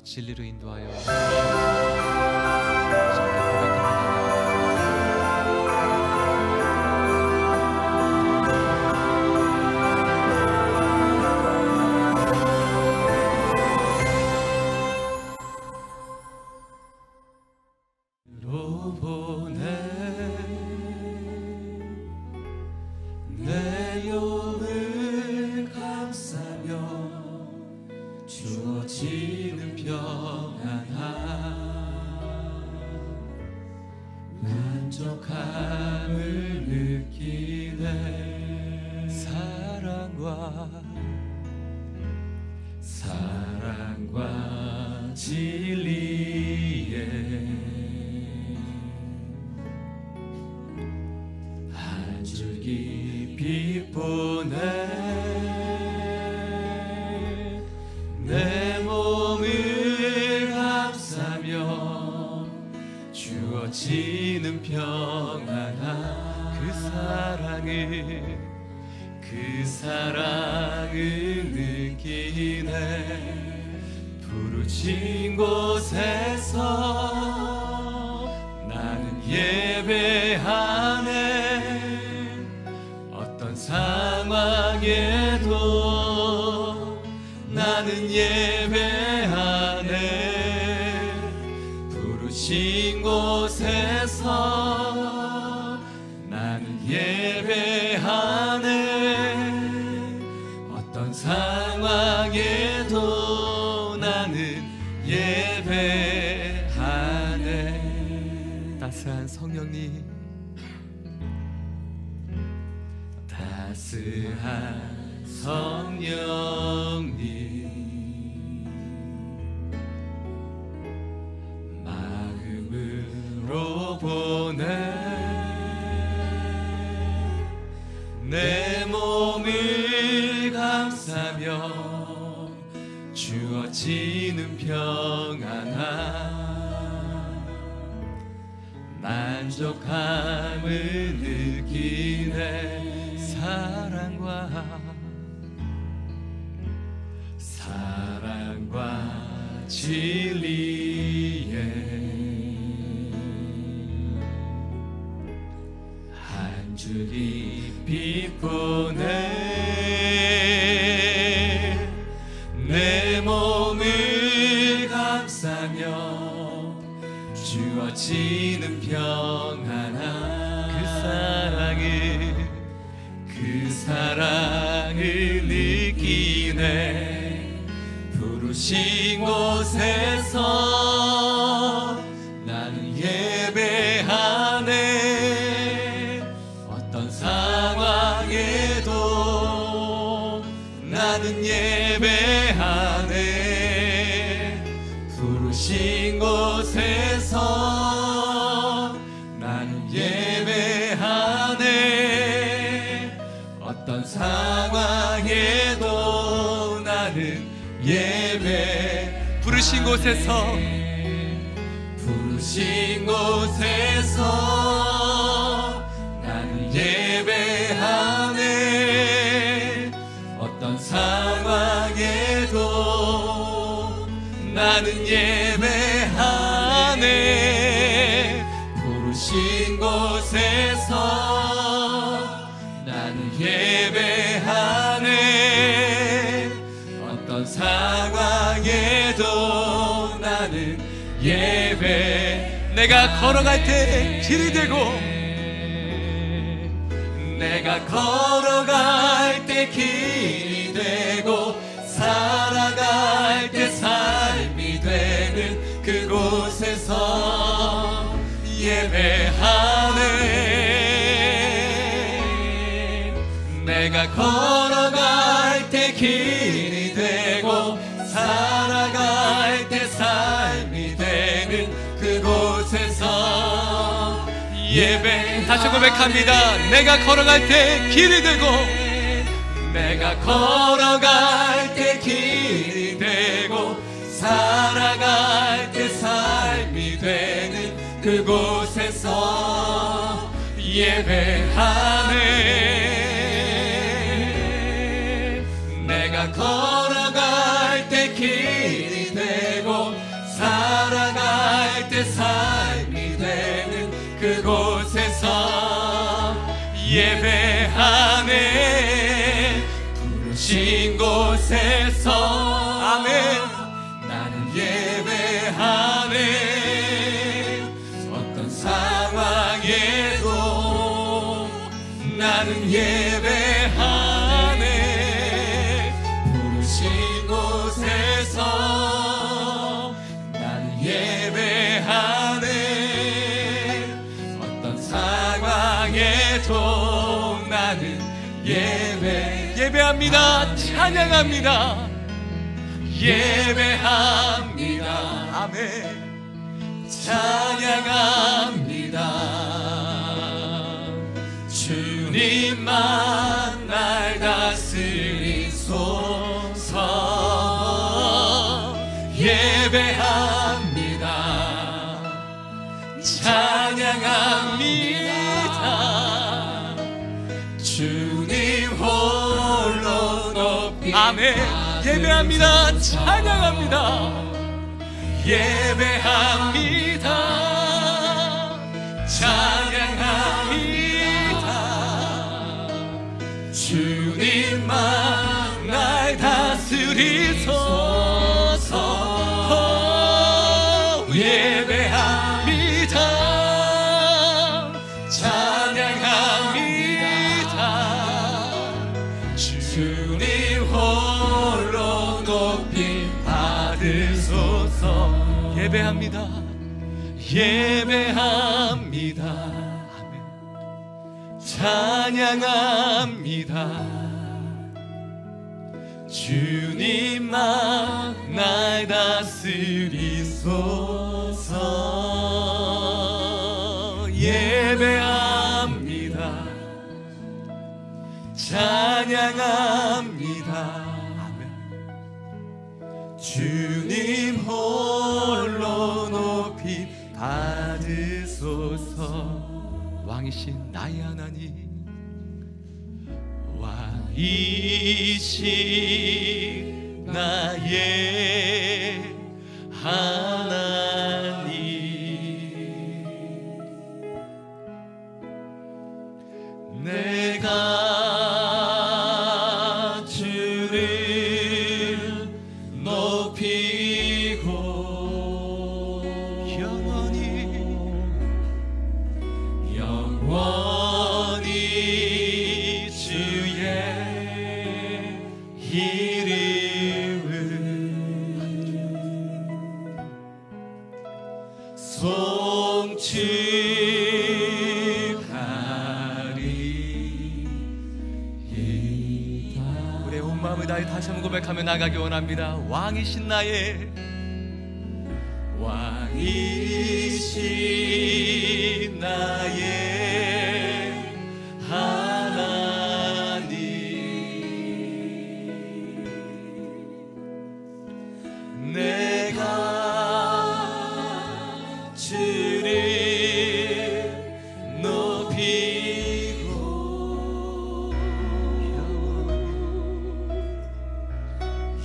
진리로 인도하여 고백합니다. 내 영을 감싸며 주어지는 평안함, 만족함을 느끼네. 사랑과 진리에 한 줄기 빛 보내. 내 몸을 감싸며 주어지는 평안함, 그 사랑을 느끼네. 부르신 곳에서 나는 예배하네. 어떤 상황에도 나는 예배하네. 부르신 곳에서 나는 예배하네. 어떤 상황에도 나는 예배하네. 따스한 성령님, 따스한 성령님, 마음으로 보내. 내 몸을 감싸며 주어지는 평안함, 만족함을 느끼네. 사랑과 진리에 한 줄기 빛 보내. 내 몸을 감싸며 주어지는 평안함, 그 사랑을 느끼네. 부르신 곳에서 나는 예배하네. 어떤 상황에도 나는 예배하네. 부르신 곳에서 나는 예배하네. 어떤 상황에도 나는 예배. 부르신 곳에서 나는 예배하네. 어떤 상황에도 나는 예배하네. 부르신 곳에서 나는 예배하네. 어떤 상황에도 나는 예배. 내가 걸어갈 때 길이 되고, 내가 걸어갈 때 길이 되고, 살아갈 때 삶이 되는 그곳에서 예배하네. 내가 걸어갈 때 길이 되고, 살아갈 때 삶이 되는 그곳에서 예배. 다시 고백합니다. 내가 걸어갈 때 길이 되고, 내가 걸어갈 때 길이 되고, 살아갈 때 삶이 되는 그곳에서 예배하네. 내가 걸어갈 때 길이 되고, 때 삶이 되는 그곳에서 예배하네. 부르신 곳에서 아멘. 나는 예배하네. 어떤 상황에도 나는 예배하네. 부르신 곳에서 나는 예배하네. 어떤 상황에도 나는 예배합니다. 찬양합니다. 예배합니다. 아멘. 찬양합니다. 주님만 날 다스리소서. 예배합니다. 찬양합니다. 주님 홀로 높이 아멘. 예배합니다. 찬양합니다. 예배합니다. 찬양합니다. 주님만 날 다스리소서. 예배합니다. 찬양합니다. 주님 홀로 높이 받으소서. 예배합니다. 예배합니다. 아멘. 찬양합니다. 주님만 날 다스리소서. 예배합니다. 찬양합니다. 아멘. 주님 홀로 높이 받으소서. 왕이신 나의 하나님, 왕이신 나의 하나님, 내가 주를 높이고 영원히 주의 이름을 송축하리이다. 우리의 온 마음을 다해 다시 한번 고백하며 나가기 원합니다. 왕이신 나의 왕이신 나의 하나님, 내가 주를 높이고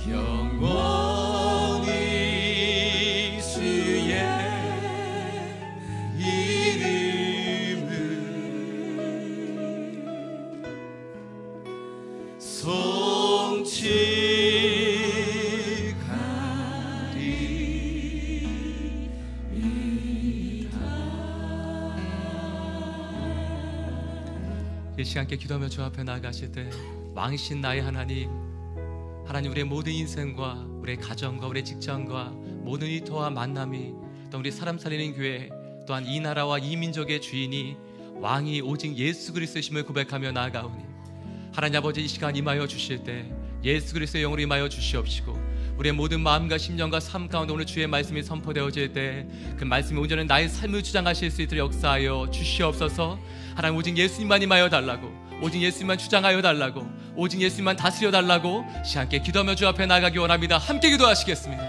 영원히 주의 이름을 송축하리이다. 이 시간 함께 기도하며 주 앞에 나아가실 때 왕이신 나의 하나님, 하나님, 우리의 모든 인생과 우리의 가정과 우리의 직장과 모든 일터와 만남이, 또 우리 사람 살리는 교회, 또한 이 나라와 이 민족의 주인이 왕이 오직 예수 그리스도이심을 고백하며 나아가오니, 하나님 아버지, 이 시간 임하여 주실 때 예수 그리스도의 영으로 임하여 주시옵시고, 우리의 모든 마음과 심령과 삶 가운데 오늘 주의 말씀이 선포되어질 때 그 말씀이 온전히 나의 삶을 주장하실 수 있도록 역사하여 주시옵소서. 하나님, 오직 예수님만 임하여 달라고, 오직 예수님만 주장하여 달라고, 오직 예수님만 다스려 달라고 함께 기도하며 주 앞에 나가기 원합니다. 함께 기도하시겠습니다.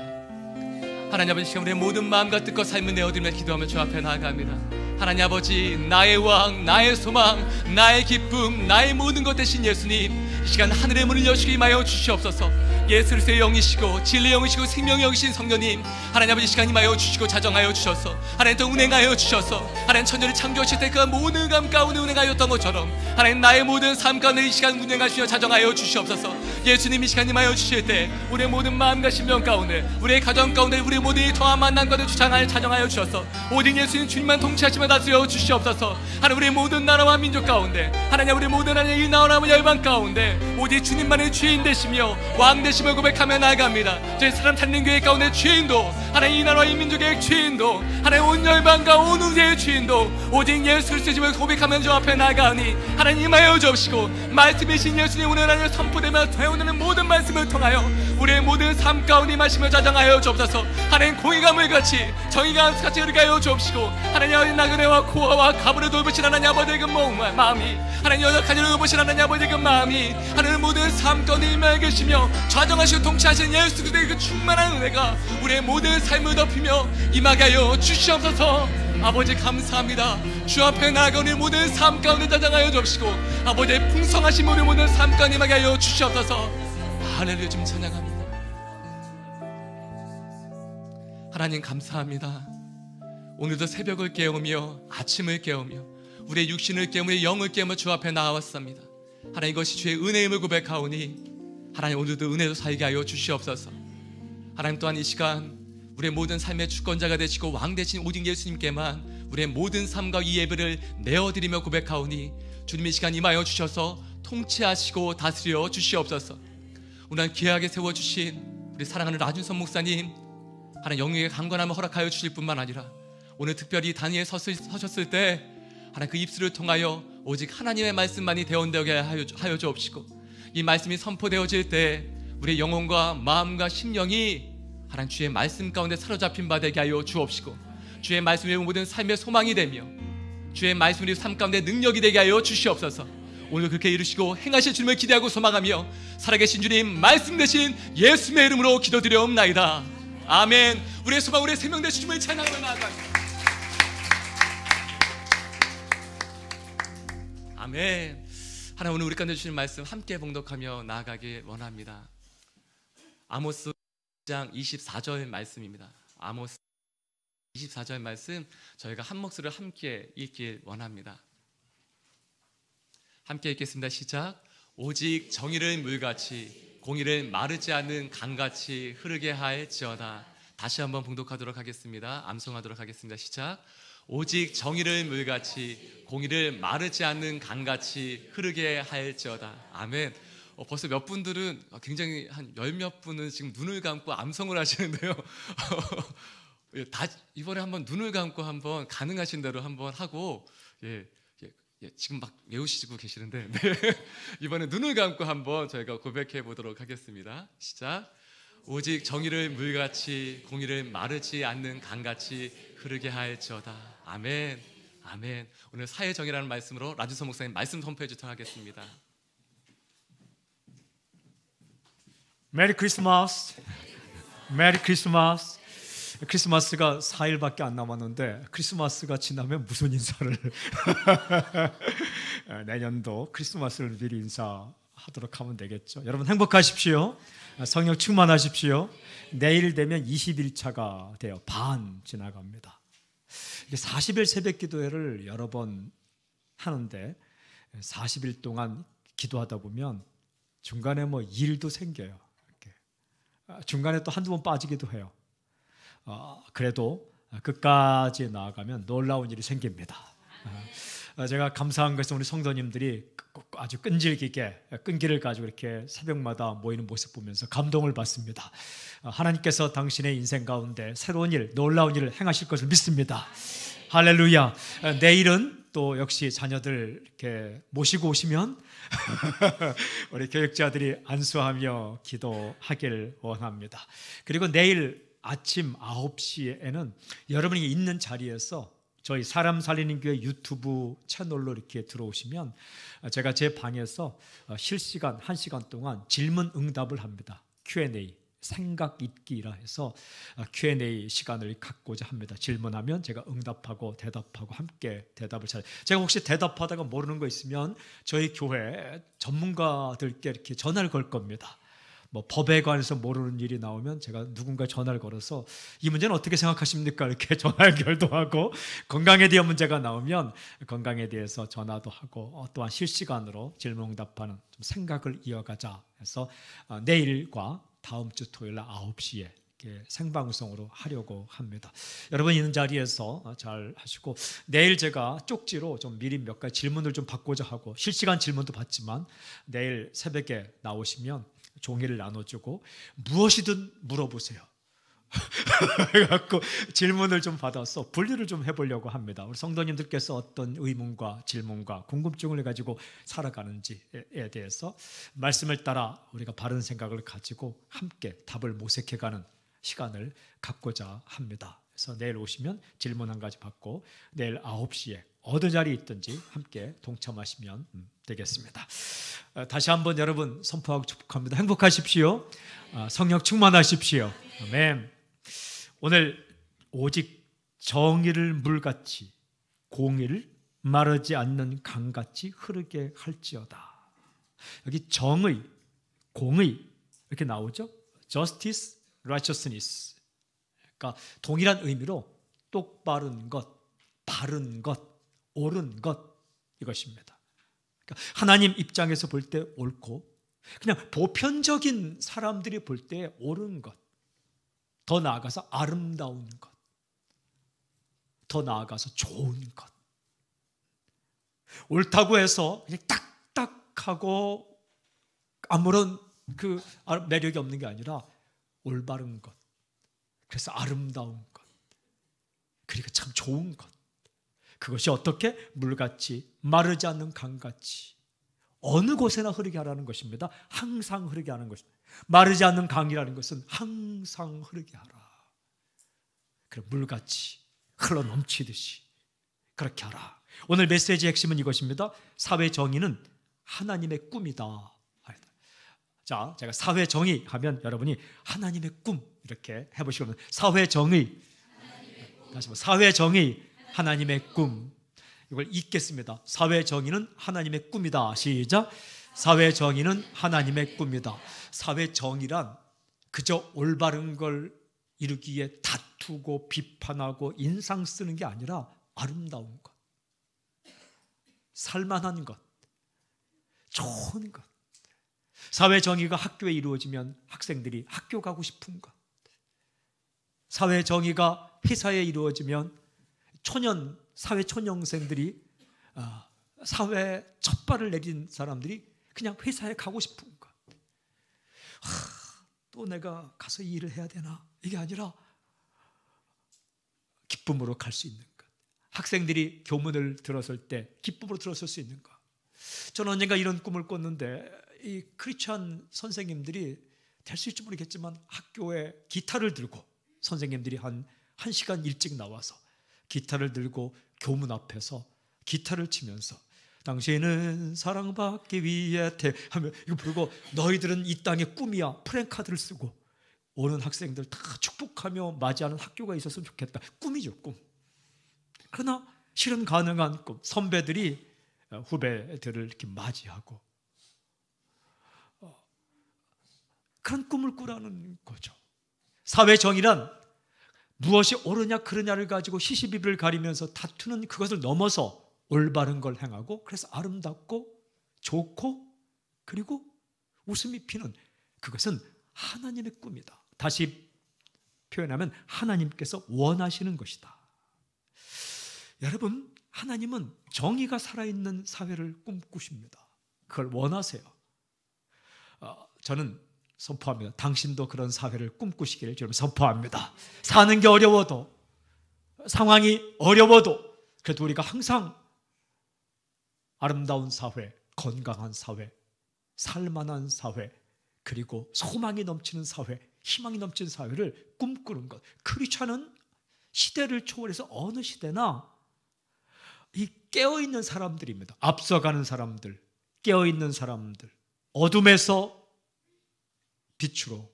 하나님 아버지, 시간 우리의 모든 마음과 뜻과 삶을 내어드리며 기도하며 주 앞에 나아갑니다. 하나님 아버지, 나의 왕, 나의 소망, 나의 기쁨, 나의 모든 것 되신 예수님, 이 시간 하늘의 문을 여시기 임하여 주시옵소서. 예수 그리스도의 영이시고 진리의 영이시고 생명의 영이신 성령님, 하나님 아버지 시간 임하여 주시고 자정하여 주셔서 하나님 또 운행하여 주셔서 하나님 천지를 창조하실 때 그 모든 감 가운데 운행하였던 것처럼 하나님 나의 모든 삶 가운데 이 시간 운행하시며 자정하여 주시옵소서. 예수님 이 시간 임하여 주실 때 우리의 모든 마음과 심령 가운데, 우리의 가정 가운데, 우리의 모든 더한 만남과도 주장하여 자정하여 주셔서 오직 예수님 주님만 통치하시며 다스려 주시옵소서. 하나님 우리의 모든 나라와 민족 가운데, 하나님 우리 모든 하나님 이 나라와 열방 가운데 오직 주님만의 주인 되시며 왕 되심을 고백하며 나아갑니다. 저희 사람 찾는 교회 가운데 주인도, 하나님 이 나라와 이 민족의 주인도, 하나님 온 열방과 온 우주의 주인도 오직 예수 그리스도의 이름을 고백하며 주 앞에 나아가니 하나님 임하여 주옵시고, 말씀이신 예수님 오늘 하나님 선포되며 되어오는 모든 말씀을 통하여 우리의 모든 삶 가운데 마시며 자정하여 주옵소서. 하나님 공의가 물같이 정의가 같이 흐르게 하여 주옵시고, 하나님 나그네와 고아와 가부를 돌보신 하나님 아버지의 그 마음이, 하나님 여자까지를 돌보신 하나님 아버지의 그 마음이 하나님 모든 삶 가운데 임하여 계시며 좌정하시고 통치하신 예수 그리스도의 그 충만한 은혜가 우리의 모든 삶을 덮이며 임하게 하여 주시옵소서. 아버지 감사합니다. 주 앞에 나아가 우리 모든 삶 가운데 자정하여 주옵시고, 아버지의 풍성하신 우리 모든 삶 가운데 임하게 하여 주시옵소서. 할렐루야. 좀 찬양합니다. 하나님 감사합니다. 오늘도 새벽을 깨우며 아침을 깨우며 우리의 육신을 깨우며 영을 깨우며 주 앞에 나왔습니다. 하나님 이것이 주의 은혜임을 고백하오니 하나님 오늘도 은혜로 살게 하여 주시옵소서. 하나님 또한 이 시간 우리의 모든 삶의 주권자가 되시고 왕 되신 오직 예수님께만 우리의 모든 삶과 이 예배를 내어드리며 고백하오니 주님 이 시간 임하여 주셔서 통치하시고 다스려 주시옵소서. 오늘 귀하게 세워주신 우리 사랑하는 라준선 목사님, 하나님 영역의 강건함을 허락하여 주실 뿐만 아니라 오늘 특별히 단위에 서셨을 때 하나님 그 입술을 통하여 오직 하나님의 말씀만이 대언되게 하여 주옵시고, 이 말씀이 선포되어질 때 우리의 영혼과 마음과 심령이 하나님 주의 말씀 가운데 사로잡힌 바 되게 하여 주옵시고, 주의 말씀이 모든 삶의 소망이 되며 주의 말씀이 우리 삶 가운데 능력이 되게 하여 주시옵소서. 오늘 그렇게 이루시고 행하실 주님을 기대하고 소망하며 살아계신 주님 말씀 되신 예수님의 이름으로 기도드려옵나이다. 아멘. 우리의 소망, 우리의 생명 되신 주님을 찬양하며 나아갑니다. 아멘. 하나님 오늘 우리 가운데 주시는 말씀 함께 봉독하며 나아가길 원합니다. 아모스 1장 24절 말씀입니다. 아모스 24절 말씀 저희가 한 목소리로 함께 읽길 원합니다. 함께 읽겠습니다. 시작. 오직 정의를 물같이 공의를 마르지 않는 강같이 흐르게 할지어다. 다시 한번 봉독하도록 하겠습니다. 암송하도록 하겠습니다. 시작. 오직 정의를 물같이 공의를 마르지 않는 강같이 흐르게 할지어다. 아멘. 벌써 몇 분들은 굉장히 한 10몇 분은 지금 눈을 감고 암송을 하시는데요. 다 이번에 한번 눈을 감고 한번 가능하신 대로 한번 하고 지금 막 외우시고 계시는데 이번에 눈을 감고 한번 저희가 고백해 보도록 하겠습니다. 시작. 오직 정의를 물같이 공의를 마르지 않는 강같이 흐르게 할지어다. 아멘. 아멘. 오늘 사회정의라는 말씀으로 라준선 목사님 말씀 선포해 주도록 하겠습니다. 메리 크리스마스. 메리 크리스마스. 크리스마스가 4일밖에 안 남았는데 크리스마스가 지나면 무슨 인사를 내년도 크리스마스를 미리 인사하도록 하면 되겠죠. 여러분 행복하십시오. 성령 충만하십시오. 내일 되면 21차가 돼요. 반 지나갑니다. 40일 새벽 기도회를 여러 번 하는데 40일 동안 기도하다 보면 중간에 뭐 일도 생겨요. 이렇게. 중간에 또 한두 번 빠지기도 해요. 그래도 끝까지 나아가면 놀라운 일이 생깁니다. 제가 감사한 것은 우리 성도님들이 아주 끈기를 가지고 이렇게 새벽마다 모이는 모습 보면서 감동을 받습니다. 하나님께서 당신의 인생 가운데 새로운 일, 놀라운 일을 행하실 것을 믿습니다. 할렐루야. 내일은 또 역시 자녀들 이렇게 모시고 오시면 우리 교육자들이 안수하며 기도하길 원합니다. 그리고 내일 아침 9시에는 여러분이 있는 자리에서 저희 사람 살리는 교회 유튜브 채널로 이렇게 들어오시면 제가 제 방에서 실시간 1시간 동안 질문 응답을 합니다. Q&A, 생각 읽기라 해서 Q&A 시간을 갖고자 합니다. 질문하면 제가 응답하고 대답하고 함께 대답을 잘. 제가 혹시 대답하다가 모르는 거 있으면 저희 교회 전문가들께 이렇게 전화를 걸 겁니다. 뭐 법에 관해서 모르는 일이 나오면 제가 누군가 전화를 걸어서 이 문제는 어떻게 생각하십니까? 이렇게 전화 연결도 하고, 건강에 대한 문제가 나오면 건강에 대해서 전화도 하고, 또한 실시간으로 질문응답하는 좀 생각을 이어가자 해서 내일과 다음 주 토요일 날 9시에 생방송으로 하려고 합니다. 여러분 있는 자리에서 잘 하시고, 내일 제가 쪽지로 좀 미리 몇 가지 질문을 좀 받고자 하고, 실시간 질문도 받지만 내일 새벽에 나오시면 종이를 나눠주고 무엇이든 물어보세요. 그래갖고 질문을 좀 받아서 분리를 좀 해보려고 합니다. 우리 성도님들께서 어떤 의문과 질문과 궁금증을 가지고 살아가는지에 대해서 말씀을 따라 우리가 바른 생각을 가지고 함께 답을 모색해가는 시간을 갖고자 합니다. 그래서 내일 오시면 질문 한 가지 받고 내일 9시에 어느 자리에 있든지 함께 동참하시면 되겠습니다. 다시 한번 여러분 선포하고 축복합니다. 행복하십시오. 성령 충만하십시오. 아멘. 오늘 오직 정의를 물같이 공의를 마르지 않는 강같이 흐르게 할지어다. 여기 정의, 공의 이렇게 나오죠. Justice, righteousness. 그러니까 동일한 의미로 똑바른 것, 바른 것, 옳은 것, 이것입니다. 그러니까 하나님 입장에서 볼 때 옳고, 그냥 보편적인 사람들이 볼 때 옳은 것, 더 나아가서 아름다운 것, 더 나아가서 좋은 것. 옳다고 해서 그냥 딱딱하고 아무런 그 매력이 없는 게 아니라 올바른 것, 그래서 아름다운 것, 그리고 참 좋은 것. 그것이 어떻게? 물같이 마르지 않는 강같이 어느 곳에나 흐르게 하라는 것입니다. 항상 흐르게 하는 것입니다. 마르지 않는 강이라는 것은 항상 흐르게 하라. 그럼 물같이 흘러 넘치듯이 그렇게 하라. 오늘 메시지의 핵심은 이것입니다. 사회 정의는 하나님의 꿈이다. 자, 제가 사회 정의 하면 여러분이 하나님의 꿈 이렇게 해보시면, 사회 정의, 다시 한번 사회 정의, 하나님의 꿈. 이걸 읽겠습니다. 사회 정의는 하나님의 꿈이다. 시작. 사회 정의는 하나님의 꿈이다. 사회 정의란 그저 올바른 걸 이루기 위해 다투고 비판하고 인상 쓰는 게 아니라 아름다운 것, 살만한 것, 좋은 것. 사회 정의가 학교에 이루어지면 학생들이 학교 가고 싶은 것, 사회 정의가 회사에 이루어지면 사회 초년생들이 사회 첫 발을 내린 사람들이 그냥 회사에 가고 싶은 것. 또 내가 가서 이 일을 해야 되나? 이게 아니라 기쁨으로 갈 수 있는 것. 학생들이 교문을 들었을 때 기쁨으로 들었을 수 있는 것. 저는 언젠가 이런 꿈을 꿨는데, 이 크리스찬 선생님들이 될 수 있을지 모르겠지만 학교에 기타를 들고 선생님들이 한 시간 일찍 나와서 기타를 들고 교문 앞에서 기타를 치면서 당신은 사랑받기 위해 하며 이거 부르고, 너희들은 이 땅의 꿈이야 프랭카드를 쓰고 오는 학생들 다 축복하며 맞이하는 학교가 있었으면 좋겠다. 꿈이죠, 꿈. 그러나 실현 가능한 꿈. 선배들이 후배들을 이렇게 맞이하고 그런 꿈을 꾸라는 거죠. 사회 정의란 무엇이 옳으냐 그르냐를 가지고 시시비비를 가리면서 다투는 그것을 넘어서 올바른 걸 행하고, 그래서 아름답고 좋고 그리고 웃음이 피는, 그것은 하나님의 꿈이다. 다시 표현하면 하나님께서 원하시는 것이다. 여러분, 하나님은 정의가 살아있는 사회를 꿈꾸십니다. 그걸 원하세요. 저는 선포합니다. 당신도 그런 사회를 꿈꾸시기를 주님 선포합니다. 사는 게 어려워도, 상황이 어려워도, 그래도 우리가 항상 아름다운 사회, 건강한 사회, 살만한 사회, 그리고 소망이 넘치는 사회, 희망이 넘치는 사회를 꿈꾸는 것. 크리스찬은 시대를 초월해서 어느 시대나 이 깨어있는 사람들입니다. 앞서가는 사람들, 깨어있는 사람들, 어둠에서 빛으로,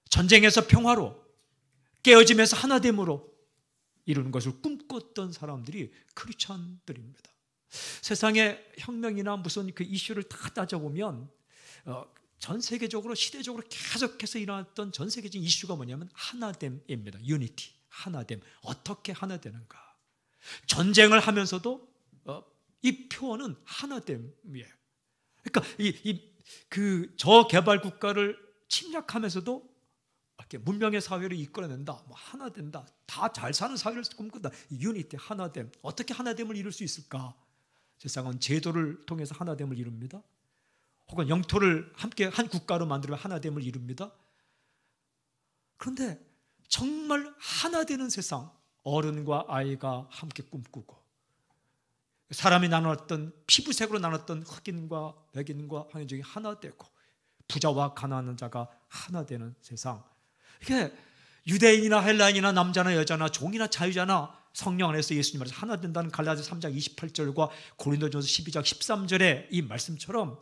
전쟁에서 평화로, 깨어짐에서 하나됨으로 이루는 것을 꿈꿨던 사람들이 크리스찬들입니다. 세상의 혁명이나 무슨 그 이슈를 다 따져보면 전 세계적으로 시대적으로 계속해서 일어났던 전 세계적인 이슈가 뭐냐면 하나됨입니다. 유니티, 하나됨. 어떻게 하나되는가? 전쟁을 하면서도 이 표현은 하나됨이에요. 그러니까 저개발 국가를 침략하면서도 이렇게 문명의 사회를 이끌어낸다, 뭐 하나 된다, 다 잘 사는 사회를 꿈꾼다. 유니티, 하나됨. 어떻게 하나됨을 이룰 수 있을까? 세상은 제도를 통해서 하나됨을 이룹니다. 혹은 영토를 함께 한 국가로 만들면 하나됨을 이룹니다. 그런데 정말 하나 되는 세상, 어른과 아이가 함께 꿈꾸고, 사람이 나눴던 피부색으로 나눴던 흑인과 백인과 황인족이 하나 되고, 부자와 가난한 자가 하나 되는 세상. 이게 유대인이나 헬라인이나 남자나 여자나 종이나 자유자나 성령 안에서 예수님 안에서 하나 된다는 갈라디아서 3장 28절과 고린도전서 12장 13절의 이 말씀처럼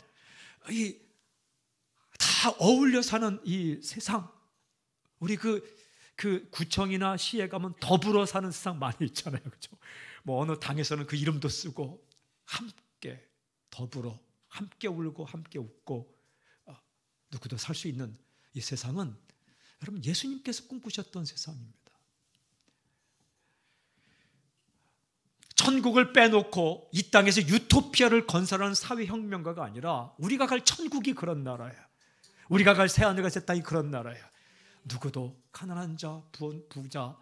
다 어울려 사는 이 세상, 우리 그 구청이나 시에 가면 더불어 사는 세상 많이 있잖아요, 그렇죠? 뭐 어느 당에서는 그 이름도 쓰고 함께 더불어 함께 울고 함께 웃고 누구도 살 수 있는 이 세상은 여러분 예수님께서 꿈꾸셨던 세상입니다. 천국을 빼놓고 이 땅에서 유토피아를 건설하는 사회혁명가가 아니라 우리가 갈 천국이 그런 나라예요. 우리가 갈 새하늘과 새 땅이 그런 나라예요. 누구도 가난한 자, 부자,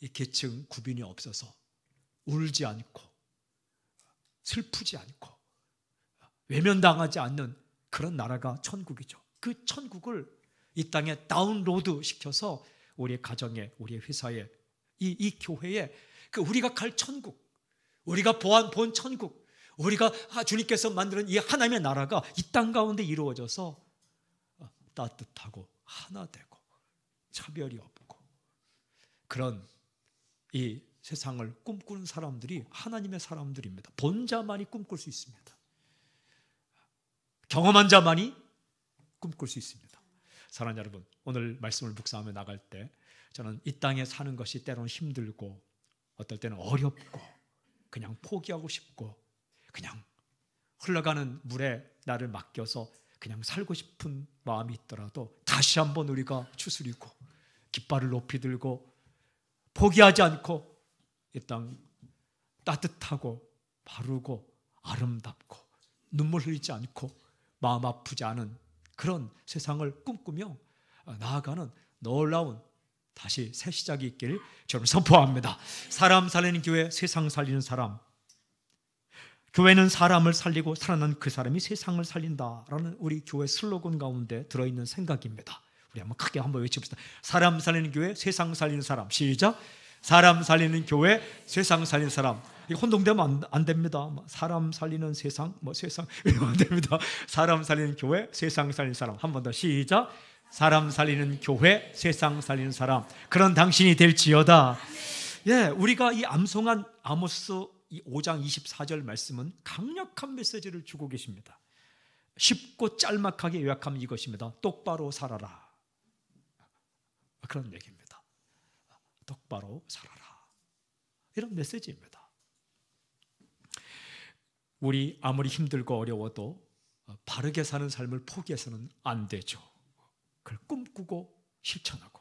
이 계층 구분이 없어서 울지 않고 슬프지 않고 외면당하지 않는 그런 나라가 천국이죠. 그 천국을 이 땅에 다운로드 시켜서 우리의 가정에, 우리의 회사에, 이 교회에 우리가 갈 천국, 우리가 본 천국, 우리가 주님께서 만드는 이 하나님의 나라가 이 땅 가운데 이루어져서 따뜻하고 하나 되고 차별이 없고 그런 이 세상을 꿈꾸는 사람들이 하나님의 사람들입니다. 본 자만이 꿈꿀 수 있습니다. 경험한 자만이 꿈꿀 수 있습니다. 사랑하는 여러분, 오늘 말씀을 묵상하며 나갈 때 저는 이 땅에 사는 것이 때로는 힘들고 어떨 때는 어렵고 그냥 포기하고 싶고 그냥 흘러가는 물에 나를 맡겨서 그냥 살고 싶은 마음이 있더라도 다시 한번 우리가 추스리고 깃발을 높이 들고 포기하지 않고 이 땅 따뜻하고 바르고 아름답고 눈물 흘리지 않고 마음 아프지 않은 그런 세상을 꿈꾸며 나아가는 놀라운 다시 새 시작이 있기를 저는 선포합니다. 사람 살리는 교회, 세상 살리는 사람. 교회는 사람을 살리고 살아난 그 사람이 세상을 살린다라는 우리 교회 슬로건 가운데 들어있는 생각입니다. 우리 한번 크게 한번 외쳐봅시다. 사람 살리는 교회, 세상 살리는 사람. 시작. 사람 살리는 교회, 세상 살리는 사람. 이거 혼동되면 안 됩니다. 사람 살리는 세상, 세상 이러면 안 됩니다. 사람 살리는 교회, 세상 살리는 사람. 한 번 더 시작. 사람 살리는 교회, 세상 살리는 사람. 그런 당신이 될지어다. 예, 우리가 이 암송한 아모스 5장 24절 말씀은 강력한 메시지를 주고 계십니다. 쉽고 짤막하게 요약하면 이것입니다. 똑바로 살아라. 그런 얘기입니다. 똑바로 살아라. 이런 메시지입니다. 우리 아무리 힘들고 어려워도 바르게 사는 삶을 포기해서는 안 되죠. 그걸 꿈꾸고 실천하고.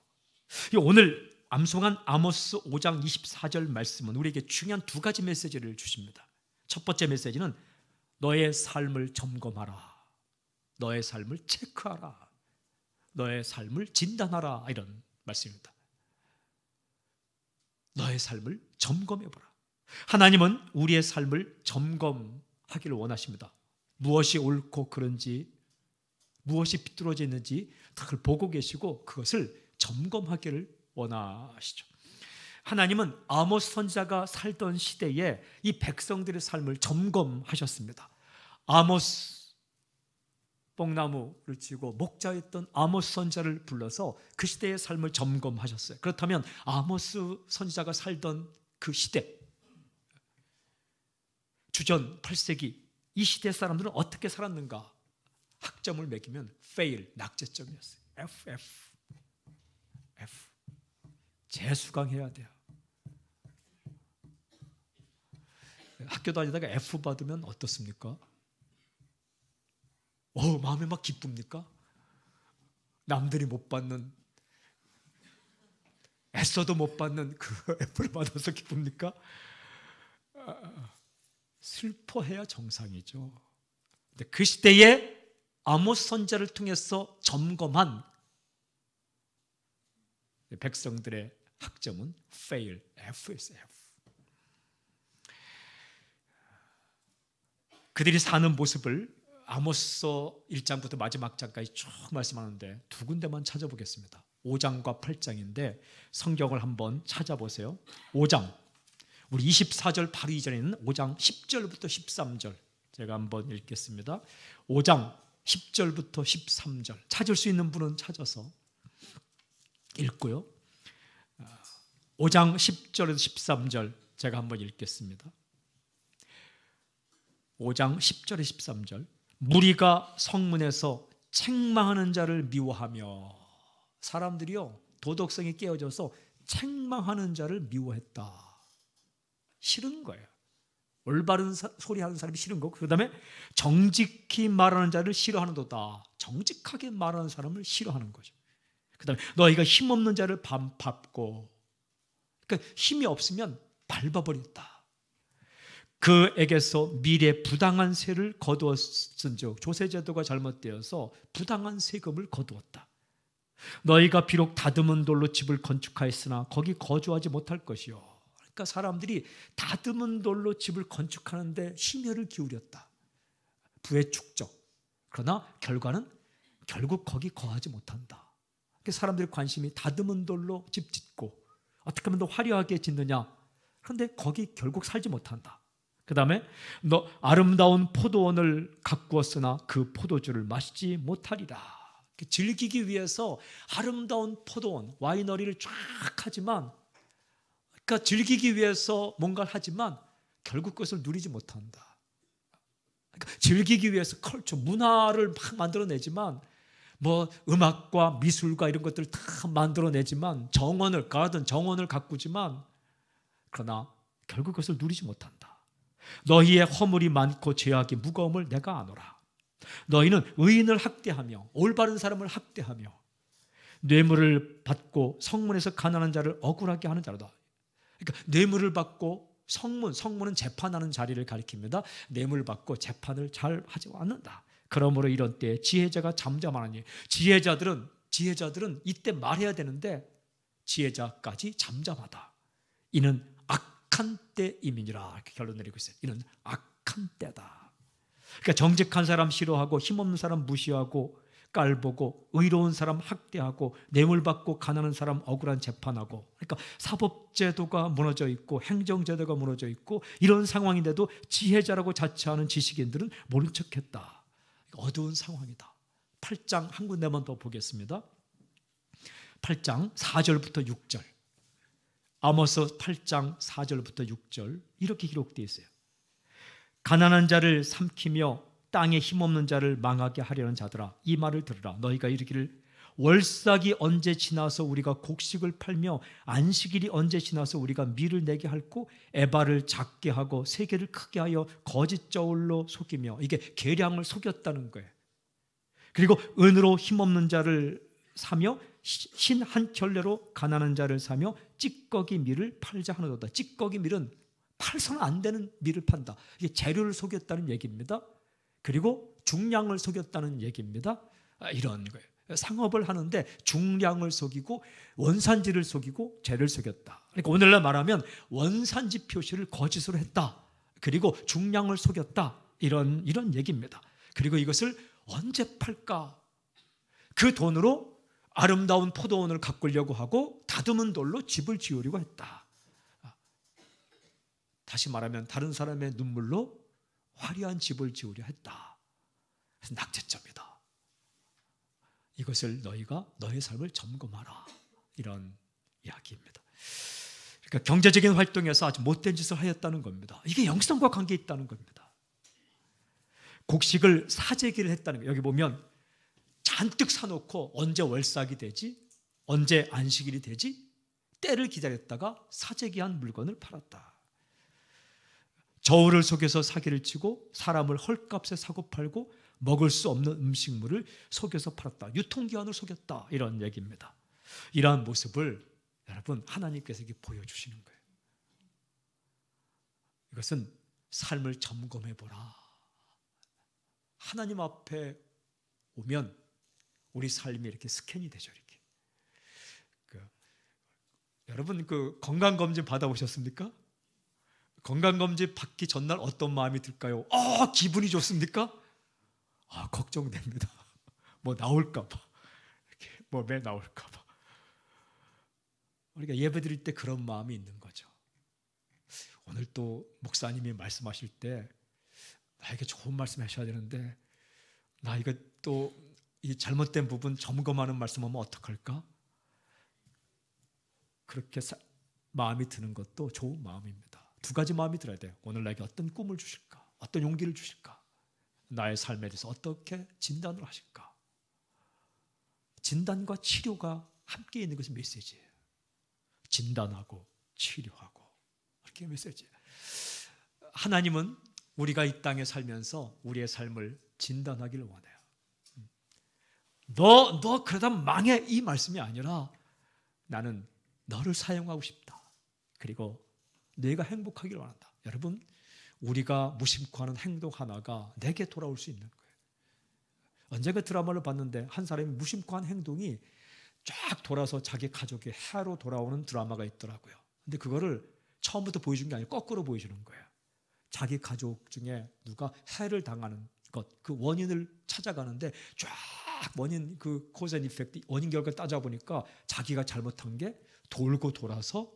오늘 암송한 아모스 5장 24절 말씀은 우리에게 중요한 두 가지 메시지를 주십니다. 첫 번째 메시지는 너의 삶을 점검하라. 너의 삶을 체크하라. 너의 삶을 진단하라. 이런 말씀입니다. 너의 삶을 점검해보라. 하나님은 우리의 삶을 점검하기를 원하십니다. 무엇이 옳고 그른지, 무엇이 비뚤어져 있는지 그걸 보고 계시고 그것을 점검하기를 원하시죠. 하나님은 아모스 선지자가 살던 시대에 이 백성들의 삶을 점검하셨습니다. 아모스 뽕나무를 쥐고 목자였던 아모스 선지자를 불러서 그 시대의 삶을 점검하셨어요. 그렇다면 아모스 선지자가 살던 그 시대, 주전 8세기 이 시대 사람들은 어떻게 살았는가? 학점을 매기면 fail, 낙제점이었어요. F. 재수강해야 돼요. 학교 다니다가 F 받으면 어떻습니까? 마음에 막 기쁩니까? 남들이 못 받는, 애써도 못 받는 그 애플을 받아서 기쁩니까? 슬퍼해야 정상이죠. 근데 그 시대에 아모스 선지자를 통해서 점검한 백성들의 학점은 fail, F였어요. F. 그들이 사는 모습을 아모스서 1장부터 마지막 장까지 쭉 말씀하는데 두 군데만 찾아보겠습니다. 5장과 8장인데 성경을 한번 찾아보세요. 5장, 우리 24절 바로 이전에 있는 5장 10절부터 13절 제가 한번 읽겠습니다. 5장 10절부터 13절 찾을 수 있는 분은 찾아서 읽고요. 5장 10절에서 13절 제가 한번 읽겠습니다. 5장 10절에 13절 무리가 성문에서 책망하는 자를 미워하며, 사람들이요 도덕성이 깨어져서 책망하는 자를 미워했다. 싫은 거예요. 올바른 소리 하는 사람이 싫은 거고, 그 다음에 정직히 말하는 자를 싫어하는도다. 정직하게 말하는 사람을 싫어하는 거죠. 그 다음에 너희가 힘없는 자를 밟고, 그러니까 힘이 없으면 밟아버렸다. 그에게서 미래 부당한 세를 거두었은즉, 조세제도가 잘못되어서 부당한 세금을 거두었다. 너희가 비록 다듬은 돌로 집을 건축하였으나 거기 거주하지 못할 것이요. 그러니까 사람들이 다듬은 돌로 집을 건축하는데 심혈을 기울였다. 부의 축적. 그러나 결과는 결국 거기 거하지 못한다. 사람들의 관심이 다듬은 돌로 집 짓고 어떻게 하면 더 화려하게 짓느냐. 그런데 거기 결국 살지 못한다. 그 다음에 너 아름다운 포도원을 가꾸었으나 그 포도주를 마시지 못하리라. 즐기기 위해서 아름다운 포도원, 와이너리를 쫙 하지만, 그러니까 즐기기 위해서 뭔가를 하지만 결국 그것을 누리지 못한다. 그러니까 즐기기 위해서 컬처, 문화를 막 만들어내지만, 뭐 음악과 미술과 이런 것들을 다 만들어내지만, 정원을, 가든 정원을 가꾸지만, 그러나 결국 그것을 누리지 못한다. 너희의 허물이 많고 죄악이 무거움을 내가 아노라. 너희는 의인을 학대하며 올바른 사람을 학대하며 뇌물을 받고 성문에서 가난한 자를 억울하게 하는 자로다. 그러니까 뇌물을 받고 성문은 재판하는 자리를 가리킵니다. 뇌물을 받고 재판을 잘 하지 않는다. 그러므로 이런 때에 지혜자가 잠잠하니, 지혜자들은 이때 말해야 되는데 지혜자까지 잠잠하다. 이는 악한 때임이니라. 이렇게 결론 내리고 있어요. 이는 악한 때다. 그러니까 정직한 사람 싫어하고 힘없는 사람 무시하고 깔보고 의로운 사람 학대하고 뇌물받고 가난한 사람 억울한 재판하고, 그러니까 사법제도가 무너져 있고 행정제도가 무너져 있고 이런 상황인데도 지혜자라고 자처하는 지식인들은 모른 척했다. 어두운 상황이다. 8장 한 군데만 더 보겠습니다. 8장 4절부터 6절, 아모스 8장 4절부터 6절 이렇게 기록되어 있어요. 가난한 자를 삼키며 땅에 힘없는 자를 망하게 하려는 자들아, 이 말을 들으라. 너희가 이르기를 월삭이 언제 지나서 우리가 곡식을 팔며 안식일이 언제 지나서 우리가 밀을 내게 할고 에바를 작게 하고 세계를 크게 하여 거짓 저울로 속이며, 이게 계량을 속였다는 거예요. 그리고 은으로 힘없는 자를 사며 신 한 켤레로 가난한 자를 사며 찌꺼기 밀을 팔자 하노도다. 찌꺼기 밀은 팔서는 안 되는 밀을 판다. 이게 재료를 속였다는 얘기입니다. 그리고 중량을 속였다는 얘기입니다. 이런 거예요. 상업을 하는데 중량을 속이고 원산지를 속이고 재를 속였다. 그러니까 오늘날 말하면 원산지 표시를 거짓으로 했다. 그리고 중량을 속였다. 이런 얘기입니다. 그리고 이것을 언제 팔까? 그 돈으로 아름다운 포도원을 가꾸려고 하고 다듬은 돌로 집을 지으려고 했다. 다시 말하면 다른 사람의 눈물로 화려한 집을 지으려 했다. 그래서 낙제점이다. 이것을 너희가 너의 삶을 점검하라. 이런 이야기입니다. 그러니까 경제적인 활동에서 아주 못된 짓을 하였다는 겁니다. 이게 영성과 관계 있다는 겁니다. 곡식을 사재기를 했다는 거예요. 여기 보면 잔뜩 사놓고 언제 월삭이 되지? 언제 안식일이 되지? 때를 기다렸다가 사재기한 물건을 팔았다. 저울을 속여서 사기를 치고 사람을 헐값에 사고 팔고 먹을 수 없는 음식물을 속여서 팔았다. 유통기한을 속였다. 이런 얘기입니다. 이러한 모습을 여러분 하나님께서 이렇게 보여주시는 거예요. 이것은 삶을 점검해 보라. 하나님 앞에 오면 우리 삶이 이렇게 스캔이 되죠. 이렇게. 여러분 건강검진 받아보셨습니까? 건강검진 받기 전날 어떤 마음이 들까요? 기분이 좋습니까? 걱정됩니다. 뭐 나올까봐. 이렇게 매 나올까봐. 우리가 예배 드릴 때 그런 마음이 있는 거죠. 오늘 또 목사님이 말씀하실 때 나에게 좋은 말씀 하셔야 되는데 나 이거 또 이 잘못된 부분 점검하는 말씀하면 어떡할까? 그렇게 마음이 드는 것도 좋은 마음입니다. 두 가지 마음이 들어야 돼요. 오늘 나에게 어떤 꿈을 주실까? 어떤 용기를 주실까? 나의 삶에 대해서 어떻게 진단을 하실까? 진단과 치료가 함께 있는 것이 메시지예요. 진단하고 치료하고 이렇게 메시지예요. 하나님은 우리가 이 땅에 살면서 우리의 삶을 진단하기를 원해요. 너 그러다 망해 이 말씀이 아니라 나는 너를 사용하고 싶다. 그리고 내가 행복하기를 원한다. 여러분 우리가 무심코 하는 행동 하나가 내게 돌아올 수 있는 거예요. 언젠가 드라마를 봤는데 한 사람이 무심코 한 행동이 쫙 돌아서 자기 가족의 해로 돌아오는 드라마가 있더라고요. 근데 그거를 처음부터 보여준 게 아니고 거꾸로 보여주는 거예요. 자기 가족 중에 누가 해를 당하는 것, 그 원인을 찾아가는데 쫙 원인 그 코즈 앤 이펙트 원인 결과를 따져보니까 자기가 잘못한 게 돌고 돌아서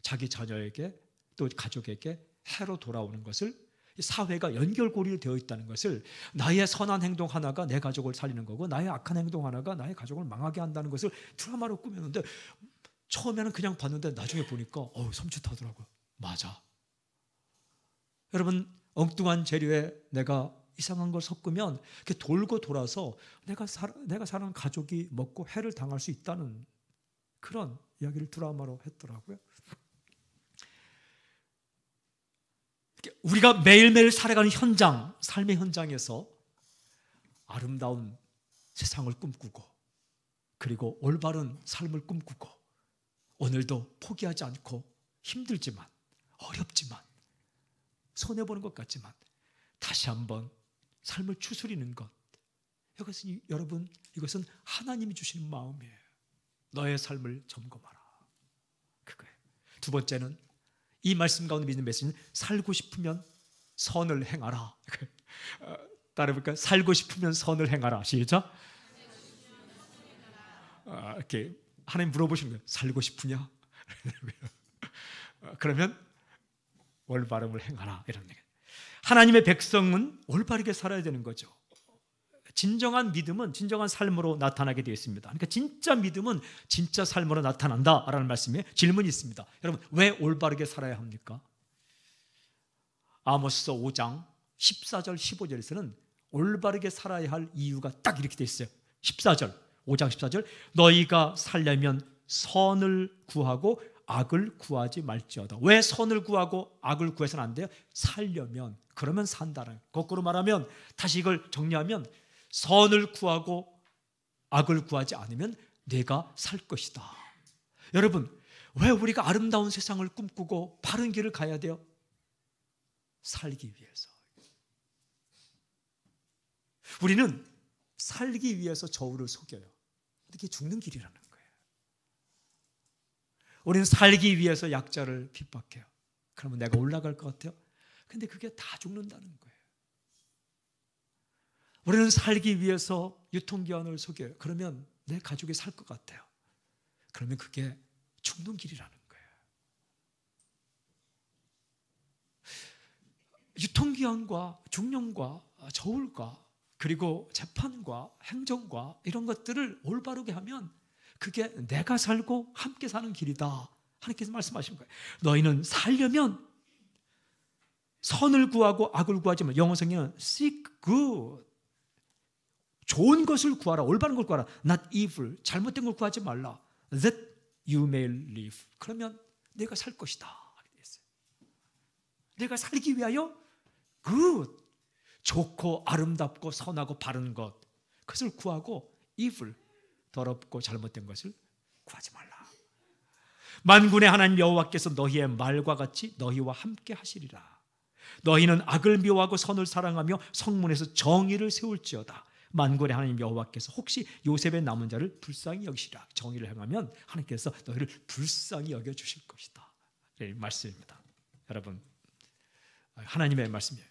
자기 자녀에게 또 가족에게 해로 돌아오는 것을 사회가 연결고리로 되어 있다는 것을 나의 선한 행동 하나가 내 가족을 살리는 거고 나의 악한 행동 하나가 나의 가족을 망하게 한다는 것을 드라마로 꾸몄는데 처음에는 그냥 봤는데 나중에 보니까 섬찟하더라고요. 맞아. 여러분 엉뚱한 재료에 내가 이상한 걸 섞으면 이렇게 돌고 돌아서 내가 사는 가족이 먹고 해를 당할 수 있다는 그런 이야기를 드라마로 했더라고요. 우리가 매일매일 살아가는 현장, 삶의 현장에서 아름다운 세상을 꿈꾸고 그리고 올바른 삶을 꿈꾸고 오늘도 포기하지 않고 힘들지만 어렵지만 손해보는 것 같지만 다시 한번 삶을 추스리는 것, 이것은 여러분 이것은 하나님이 주시는 마음이에요. 너의 삶을 점검하라. 그거예요. 두 번째는 이 말씀 가운데 믿는 메시지는 살고 싶으면 선을 행하라. 따라해볼까요? 살고 싶으면 선을 행하라. 시작. 이렇게 하나님 물어보시는 거예요. 살고 싶으냐? 그러면 올바름을 행하라. 이런 얘기. 하나님의 백성은 올바르게 살아야 되는 거죠. 진정한 믿음은 진정한 삶으로 나타나게 되어 있습니다. 그러니까 진짜 믿음은 진짜 삶으로 나타난다라는 말씀에 질문이 있습니다. 여러분 왜 올바르게 살아야 합니까? 아모스서 5장 14절 15절에서는 올바르게 살아야 할 이유가 딱 이렇게 되어 있어요. 14절 5장 14절 너희가 살려면 선을 구하고 악을 구하지 말지어다. 왜 선을 구하고 악을 구해서는 안 돼요? 살려면, 그러면 산다는. 거꾸로 말하면 다시 이걸 정리하면 선을 구하고 악을 구하지 않으면 내가 살 것이다. 여러분 왜 우리가 아름다운 세상을 꿈꾸고 바른 길을 가야 돼요? 살기 위해서. 우리는 살기 위해서 저울을 속여요. 이게 죽는 길이라는 거예요. 우리는 살기 위해서 약자를 핍박해요. 그러면 내가 올라갈 것 같아요? 근데 그게 다 죽는다는 거예요. 우리는 살기 위해서 유통기한을 속여요. 그러면 내 가족이 살 것 같아요. 그러면 그게 죽는 길이라는 거예요. 유통기한과 중년과 저울과 그리고 재판과 행정과 이런 것들을 올바르게 하면 그게 내가 살고 함께 사는 길이다. 하나님께서 말씀하신 거예요. 너희는 살려면 선을 구하고 악을 구하지 마. 영어 성경은 seek good. 좋은 것을 구하라. 올바른 걸 구하라. Not evil. 잘못된 걸 구하지 말라. That you may live. 그러면 내가 살 것이다. 내가 살기 위하여 good. 좋고 아름답고 선하고 바른 것, 그것을 구하고 evil, 더럽고 잘못된 것을 구하지 말라. 만군의 하나님 여호와께서 너희의 말과 같이 너희와 함께 하시리라. 너희는 악을 미워하고 선을 사랑하며 성문에서 정의를 세울지어다. 만군의 하나님 여호와께서 혹시 요셉의 남은 자를 불쌍히 여기시라. 정의를 행하면 하나님께서 너희를 불쌍히 여겨주실 것이다. 이 말씀입니다. 여러분, 하나님의 말씀이에요.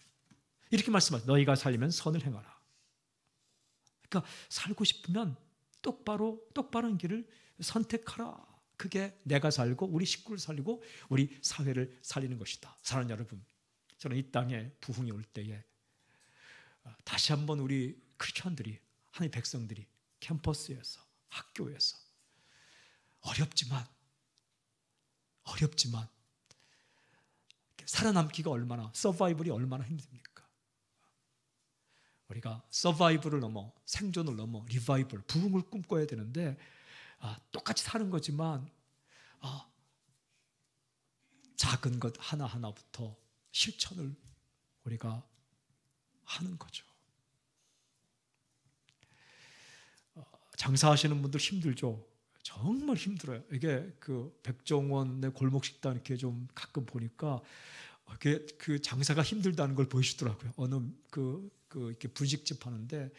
이렇게 말씀하세요. 너희가 살면 선을 행하라. 그러니까 살고 싶으면 똑바른 길을 선택하라. 그게 내가 살고 우리 식구를 살리고 우리 사회를 살리는 것이다. 사랑하는 여러분, 저는 이 땅에 부흥이 올 때에 다시 한번 우리 크리스천들이, 하나님의 백성들이 캠퍼스에서, 학교에서 어렵지만 살아남기가 얼마나, 서바이벌이 얼마나 힘듭니까? 우리가 서바이벌을 넘어, 생존을 넘어 리바이벌, 부흥을 꿈꿔야 되는데 똑같이 사는 거지만 작은 것 하나하나부터 실천을 우리가 하는 거죠. 장사하시는 분들 힘들죠. 정말 힘들어요. 이게 그 백종원의 골목식당 이렇게 좀 가끔 보니까 그 장사가 힘들다는 걸 보여주더라고요. 어느 이렇게 분식집 하는데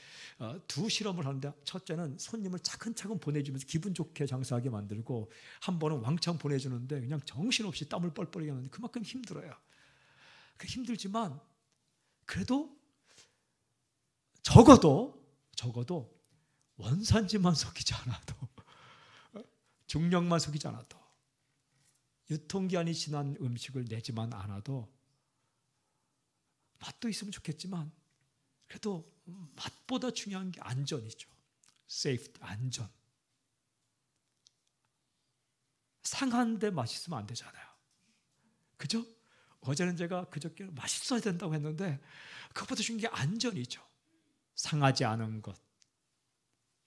두 실험을 하는데, 첫째는 손님을 차근차근 보내주면서 기분 좋게 장사하게 만들고, 한 번은 왕창 보내주는데 그냥 정신없이 땀을 뻘뻘하게 하는데 그만큼 힘들어요. 힘들지만 그래도 적어도 원산지만 속이지 않아도, 중력만 속이지 않아도, 유통기한이 지난 음식을 내지만 않아도, 맛도 있으면 좋겠지만 그래도 맛보다 중요한 게 안전이죠. safety, 안전. 상한데 맛있으면 안 되잖아요. 그죠? 어제는 제가 그저께 맛있어야 된다고 했는데 그것보다 중요한 게 안전이죠. 상하지 않은 것,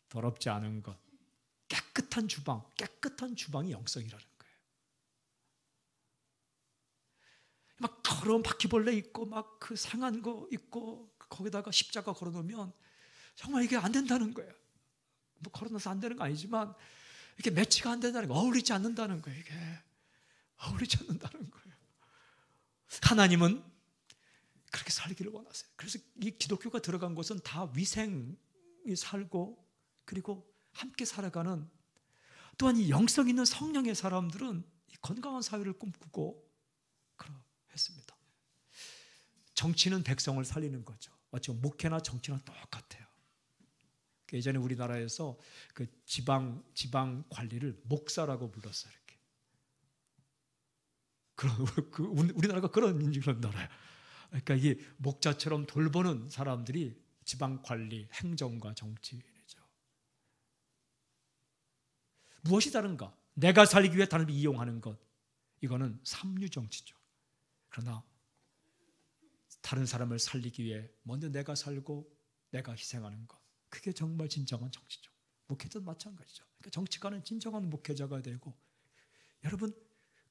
더럽지 않은 것, 깨끗한 주방이 영성이라는 거예요. 막 더러운 바퀴벌레 있고 막 그 상한 거 있고 거기다가 십자가 걸어놓으면 정말 이게 안 된다는 거예요. 뭐 걸어놔서 안 되는 거 아니지만 이게 매치가 안 된다는 거예요. 어울리지 않는다는 거예요. 이게 어울리지 않는다는 거예요. 하나님은 그렇게 살기를 원하세요. 그래서 이 기독교가 들어간 곳은 다 위생이 살고, 그리고 함께 살아가는, 또한 이 영성 있는 성령의 사람들은 이 건강한 사회를 꿈꾸고 그러했습니다. 정치는 백성을 살리는 거죠. 어찌 보면 목회나 정치나 똑같아요. 예전에 우리나라에서 그 지방 관리를 목사라고 불렀어요. 이렇게. 우리나라가 그런 나라예요. 그러니까 이게 목자처럼 돌보는 사람들이 지방 관리, 행정과 정치인이죠. 무엇이 다른가? 내가 살기 위해 다른 이용하는 것, 이거는 삼류 정치죠. 그러나 다른 사람을 살리기 위해 먼저 내가 살고 내가 희생하는 것, 그게 정말 진정한 정치죠. 목회자도 마찬가지죠. 그러니까 정치가는 진정한 목회자가 되고, 여러분,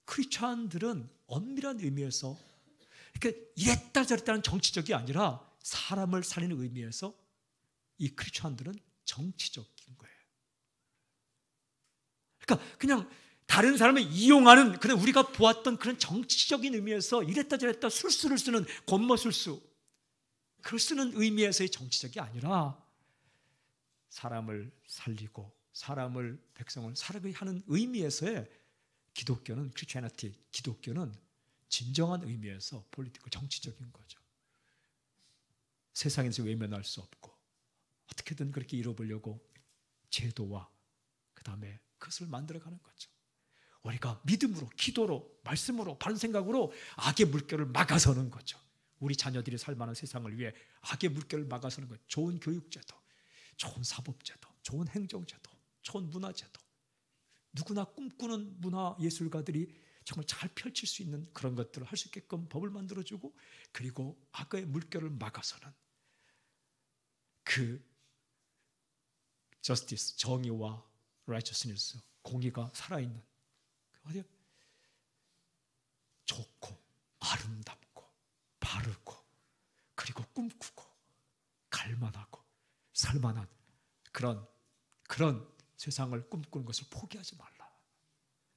크리스찬들은 엄밀한 의미에서 이렇게 이랬다 저랬다는 정치적이 아니라 사람을 살리는 의미에서 이 크리스찬들은 정치적인 거예요. 그러니까 그냥 다른 사람을 이용하는, 그런 우리가 보았던 그런 정치적인 의미에서 이랬다 저랬다 술수를 쓰는 권모술수, 그걸 쓰는 의미에서의 정치적이 아니라 사람을 살리고 사람을, 백성을 살게 하는 의미에서의 기독교는, 크리스티애니티, 기독교는 진정한 의미에서 폴리티컬, 정치적인 거죠. 세상에서 외면할 수 없고 어떻게든 그렇게 이뤄보려고 제도와 그 다음에 그것을 만들어가는 거죠. 우리가 믿음으로, 기도로, 말씀으로, 바른 생각으로 악의 물결을 막아서는 거죠. 우리 자녀들이 살만한 세상을 위해 악의 물결을 막아서는 거죠. 좋은 교육제도, 좋은 사법제도, 좋은 행정제도, 좋은 문화제도, 누구나 꿈꾸는 문화 예술가들이 정말 잘 펼칠 수 있는 그런 것들을 할 수 있게끔 법을 만들어주고, 그리고 악의 물결을 막아서는 그 justice, 정의와 righteousness, 공의가 살아있는, 어디요? 좋고 아름답고 바르고 그리고 꿈꾸고 살만한 그런 세상을 꿈꾸는 것을 포기하지 말라.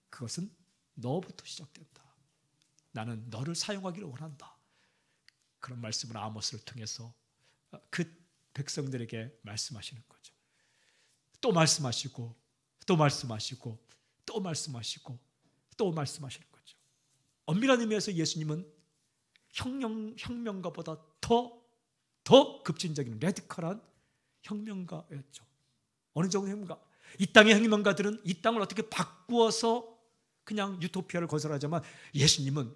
그것은 너부터 시작된다. 나는 너를 사용하기를 원한다. 그런 말씀을 아모스를 통해서 그 백성들에게 말씀하시는 거죠. 또 말씀하시고 또 말씀하시고 또 말씀하시고 또 말씀하시는 거죠. 엄밀한 의미에서 예수님은 혁명가보다 더 급진적인 레디컬한 혁명가였죠. 어느 정도 혁명가? 이 땅의 혁명가들은 이 땅을 어떻게 바꾸어서 그냥 유토피아를 건설하자면, 예수님은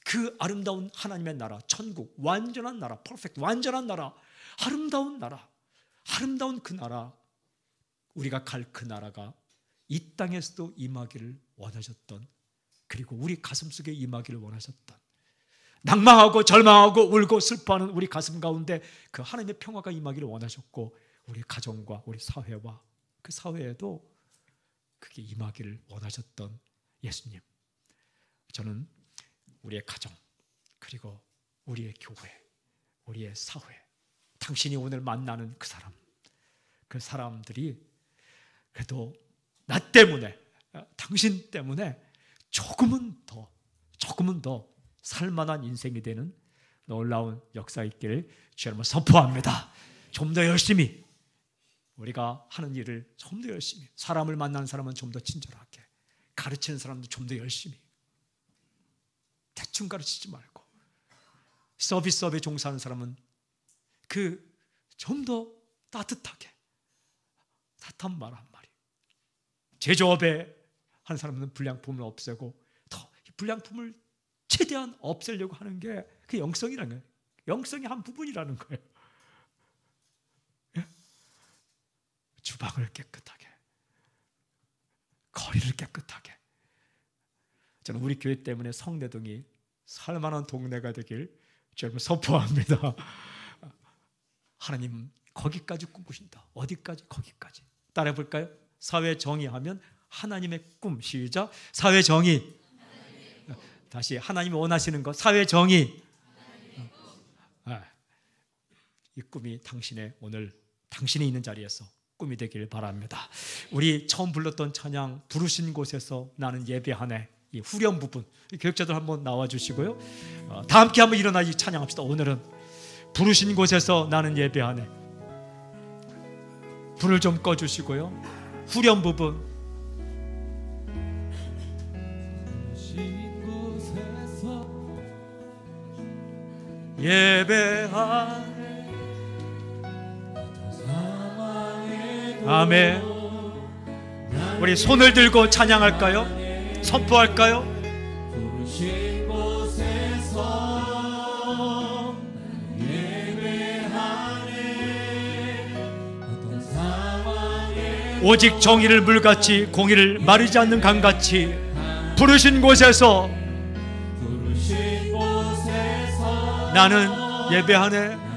그 아름다운 하나님의 나라, 천국, 완전한 나라, 퍼펙트, 완전한 나라, 아름다운 나라, 아름다운 그 나라, 우리가 갈 그 나라가 이 땅에서도 임하기를 원하셨던, 그리고 우리 가슴속에 임하기를 원하셨던, 낭망하고 절망하고 울고 슬퍼하는 우리 가슴 가운데 그 하나님의 평화가 임하기를 원하셨고, 우리 가정과 우리 사회와 그 사회에도 그게 임하기를 원하셨던 예수님. 저는 우리의 가정, 그리고 우리의 교회, 우리의 사회, 당신이 오늘 만나는 그 사람들이 그래도 나 때문에, 당신 때문에 조금은 더 살만한 인생이 되는 놀라운 역사 있기를 주님을 선포합니다. 좀 더 열심히, 우리가 하는 일을 좀 더 열심히, 사람을 만나는 사람은 좀 더 친절하게, 가르치는 사람도 좀 더 열심히, 대충 가르치지 말고, 서비스업에 종사하는 사람은 좀 더 따뜻하게, 따뜻한 말 한마디, 제조업에 하는 사람은 불량품을 없애고 더 이 불량품을 최대한 없애려고 하는 게 그 영성이라는 거예요. 영성의 한 부분이라는 거예요. 주방을 깨끗하게, 거리를 깨끗하게. 저는 우리 교회 때문에 성내동이 살만한 동네가 되길 여러분 선포합니다. 하나님 거기까지 꿈꾸신다. 어디까지? 거기까지. 따라해 볼까요? 사회 정의하면 하나님의 꿈. 시작. 사회 정의. 다시, 하나님이 원하시는 것. 사회 정의. 이 꿈이 오늘 당신이 있는 자리에서 꿈이 되길 바랍니다. 우리 처음 불렀던 찬양, 부르신 곳에서 나는 예배하네, 이 후렴 부분, 교육자들 한번 나와주시고요. 다 함께 한번 일어나 이 찬양합시다. 오늘은 부르신 곳에서 나는 예배하네. 불을 좀 꺼주시고요. 후렴 부분. 예배하네. 아멘. 우리 손을 들고 찬양할까요? 선포할까요? 부르신 곳에서 예배하네. 어떤 상황에 오직 정의를 물같이, 공의를 마르지 않는 강같이 부르신 곳에서 나는 예배하네.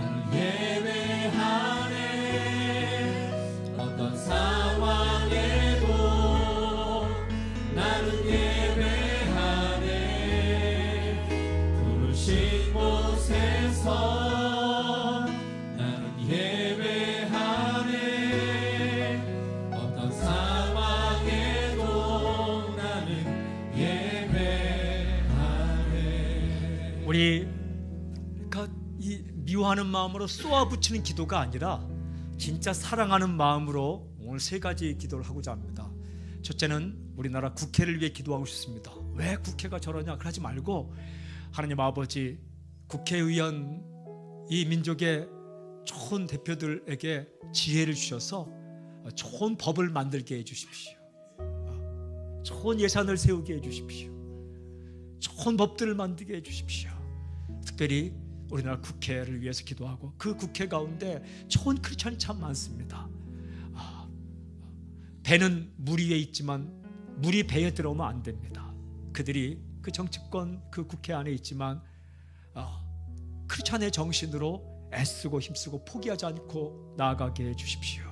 우리 이 미워하는 마음으로 쏘아붙이는 기도가 아니라 진짜 사랑하는 마음으로 오늘 3가지 기도를 하고자 합니다. 첫째는 우리나라 국회를 위해 기도하고 싶습니다. 왜 국회가 저러냐 그러지 말고, 하나님 아버지, 국회의원, 이 민족의 좋은 대표들에게 지혜를 주셔서 좋은 법을 만들게 해주십시오. 좋은 예산을 세우게 해주십시오. 좋은 법들을 만들게 해주십시오. 특별히 우리나라 국회를 위해서 기도하고, 그 국회 가운데 좋은 크리스천이 참 많습니다. 배는 물 위에 있지만 물이 배에 들어오면 안 됩니다. 그들이 그 정치권, 그 국회 안에 있지만 크리스천의 정신으로 애쓰고 힘쓰고 포기하지 않고 나아가게 해주십시오.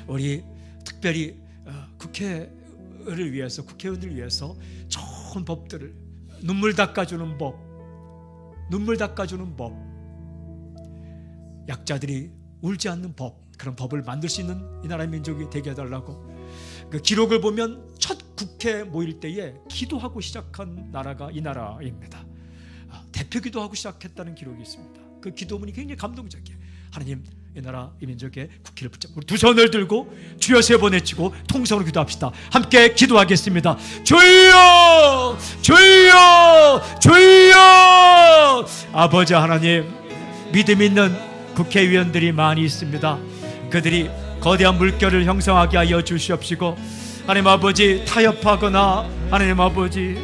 우리 특별히 국회를 위해서, 국회의원들을 위해서 좋은 법들을, 눈물 닦아주는 법, 약자들이 울지 않는 법, 그런 법을 만들 수 있는 이 나라의 민족이 되게 해달라고. 그 기록을 보면 첫 국회 모일 때에 기도하고 시작한 나라가 이 나라입니다. 대표 기도하고 시작했다는 기록이 있습니다. 그 기도문이 굉장히 감동적이에요. 하나님, 이 나라 이 민족의 국회를 붙잡고 우리 두 손을 들고 주여 세 번 외치고 통성으로 기도합시다. 함께 기도하겠습니다. 주여 주여 주여. 아버지 하나님, 믿음 있는 국회의원들이 많이 있습니다. 그들이 거대한 물결을 형성하게 하여 주시옵시고, 하나님 아버지 타협하거나 하나님 아버지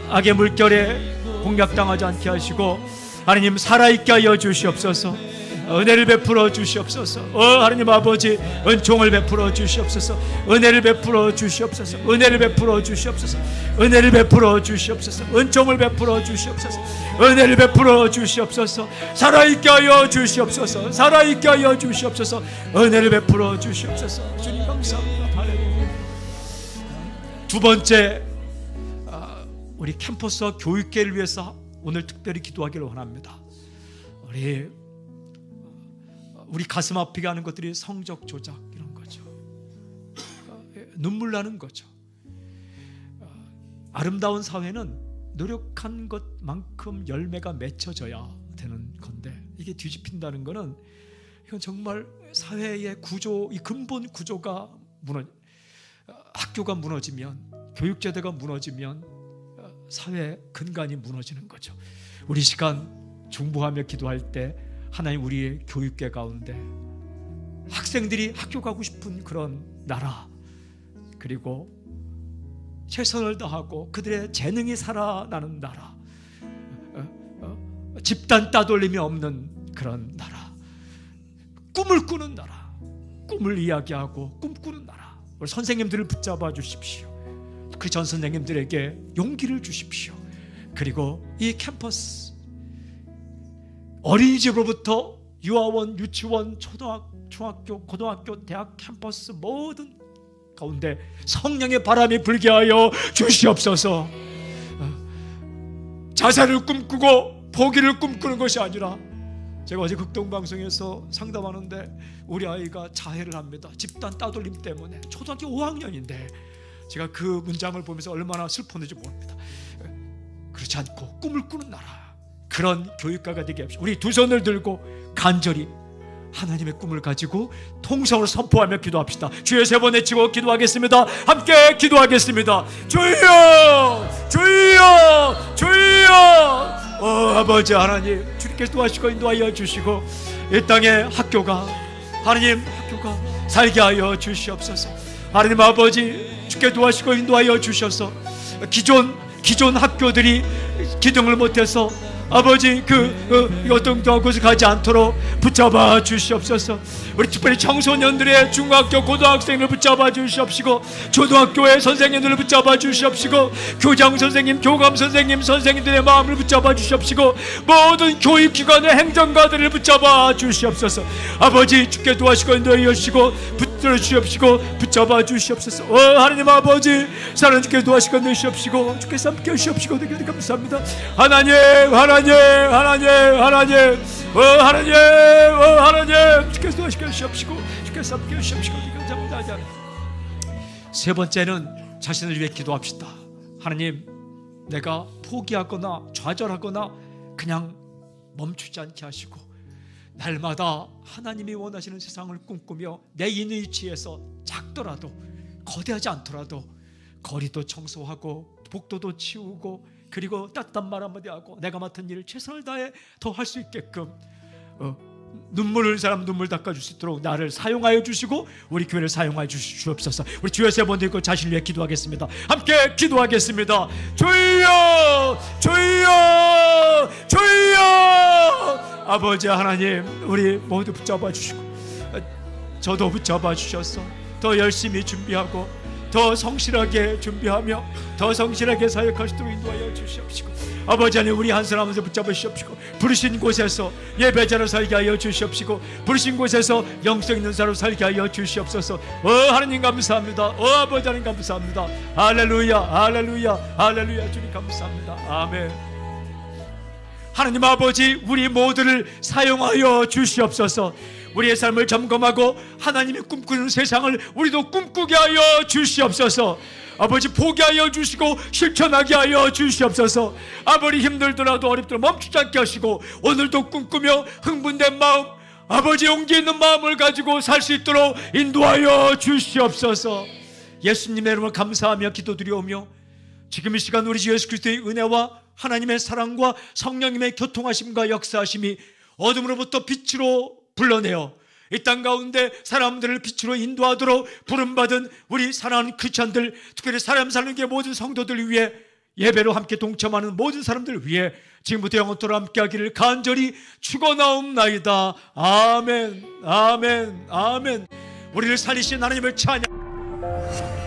악의 물결에 공략당하지 않게 하시고, 하나님 살아있게 하여 주시옵소서. 은혜를 베풀어 주시옵소서. 하나님 아버지 은총을 베풀어 주시옵소서. 은혜를 베풀어 주시옵소서. 은혜를 베풀어 주시옵소서. 은혜를 베풀어 주시옵소서. 은총을 베풀어 주시옵소서. 은혜를 베풀어 주시옵소서. 살아있게 하여 주시옵소서. 살아있게 하여 주시옵소서. 은혜를 베풀어 주시옵소서. 주님 감사합니다. 할렐루야. 두 번째, 우리 캠퍼스와 교육계를 위해서 오늘 특별히 기도하기를 원합니다. 우리 가슴 아프게 하는 것들이 성적 조작 이런 거죠. 눈물 나는 거죠. 아름다운 사회는 노력한 것만큼 열매가 맺혀져야 되는 건데, 이게 뒤집힌다는 거는 이건 정말 사회의 구조, 이 근본 구조가 학교가 무너지면, 교육제도가 무너지면 사회 근간이 무너지는 거죠. 우리 시간 중보하며 기도할 때 하나님, 우리의 교육계 가운데 학생들이 학교 가고 싶은 그런 나라, 그리고 최선을 다하고 그들의 재능이 살아나는 나라, 집단 따돌림이 없는 그런 나라, 꿈을 꾸는 나라, 꿈을 이야기하고 꿈꾸는 나라. 우리 선생님들을 붙잡아 주십시오. 그 전 선생님들에게 용기를 주십시오. 그리고 이 캠퍼스, 어린이집으로부터 유아원, 유치원, 중학교, 고등학교, 대학 캠퍼스 모든 가운데 성령의 바람이 불게 하여 주시옵소서. 자살을 꿈꾸고 포기를 꿈꾸는 것이 아니라, 제가 어제 극동방송에서 상담하는데 우리 아이가 자해를 합니다. 집단 따돌림 때문에. 초등학교 5학년인데 제가 그 문장을 보면서 얼마나 슬펐는지 모릅니다. 그렇지 않고 꿈을 꾸는 나라, 그런 교육가가 되게 합시다. 우리 두 손을 들고 간절히 하나님의 꿈을 가지고 통성으로 선포하며 기도합시다. 주여 세 번 외치고 기도하겠습니다. 함께 기도하겠습니다. 주여 주여 주여. 아버지 하나님, 주님께서 도와주시고 인도하여 주시고, 이 땅의 학교가, 하나님 학교가 살게 하여 주시옵소서. 하나님 아버지, 주께 도와주시고 인도하여 주셔서 기존 학교들이 기둥을 못해서 아버지 어떤 곳을 가지 않도록 붙잡아 주시옵소서. 우리 특별히 청소년들의 중학교 고등학생을 붙잡아 주시옵시고, 초등학교의 선생님들을 붙잡아 주시옵시고, 교장 선생님, 교감 선생님, 선생님들의 마음을 붙잡아 주시옵시고, 모든 교육기관의 행정가들을 붙잡아 주시옵소서. 아버지, 주께 도와주시고 인도하여 주시고 붙들어 주시옵시고 붙잡아 주시옵소서. 하나님 아버지, 사랑하는 주께 도와주시고 인도하여 주시옵시고, 주께서 함께 하시옵시고 되게 감사합니다. 하나님 하나님, 주께서 도와주시고 주시옵시고, 주께서 함께 하시옵시고 되게 감사합니다. 세 번째는 자신을 위해 기도합시다. 하나님, 내가 포기하거나 좌절하거나 그냥 멈추지 않게 하시고, 날마다 하나님이 원하시는 세상을 꿈꾸며 내 있는 위치에서 작더라도, 거대하지 않더라도 거리도 청소하고 복도도 치우고, 그리고 따뜻한 말 한마디 하고 내가 맡은 일을 최선을 다해 더 할 수 있게끔, 눈물 흘린 사람 눈물 닦아줄 수 있도록 나를 사용하여 주시고 우리 교회를 사용하여 주시옵소서. 우리 주여 세 번 들고 자신을 위해 기도하겠습니다. 함께 기도하겠습니다. 주여 주여 주여. 아버지 하나님, 우리 모두 붙잡아 주시고, 저도 붙잡아 주셔서 더 열심히 준비하고 더 성실하게 준비하며 더 성실하게 사역할 수 있도록 인도하여 주시옵시고, 아버지 하나님, 우리 한 사람에서 붙잡아 주시옵시고, 부르신 곳에서 예배자로 살게 하여 주시옵시고, 부르신 곳에서 영성 있는 사람으로 살게 하여 주시옵소서. 하나님 감사합니다. 아버지 하나님 감사합니다. 할렐루야 할렐루야 할렐루야. 주님 감사합니다. 아멘. 하나님 아버지, 우리 모두를 사용하여 주시옵소서. 우리의 삶을 점검하고 하나님이 꿈꾸는 세상을 우리도 꿈꾸게 하여 주시옵소서. 아버지, 보게 하여 주시고 실천하게 하여 주시옵소서. 아무리 힘들더라도 어렵더라도 멈추지 않게 하시고 오늘도 꿈꾸며 흥분된 마음, 아버지 용기 있는 마음을 가지고 살 수 있도록 인도하여 주시옵소서. 예수님의 이름으로 감사하며 기도드리오며 지금 이 시간 우리 주 예수 그리스도의 은혜와 하나님의 사랑과 성령님의 교통하심과 역사하심이 어둠으로부터 빛으로 불러내어 이 땅 가운데 사람들을 빛으로 인도하도록 부름받은 우리 사랑하는 크리스천들, 특별히 사람 사는 게 모든 성도들 위해 예배로 함께 동참하는 모든 사람들 위해 지금부터 영원토록 함께하기를 간절히 축원하옵나이다. 아멘, 아멘, 아멘. 우리를 살리신 하나님을 찬양.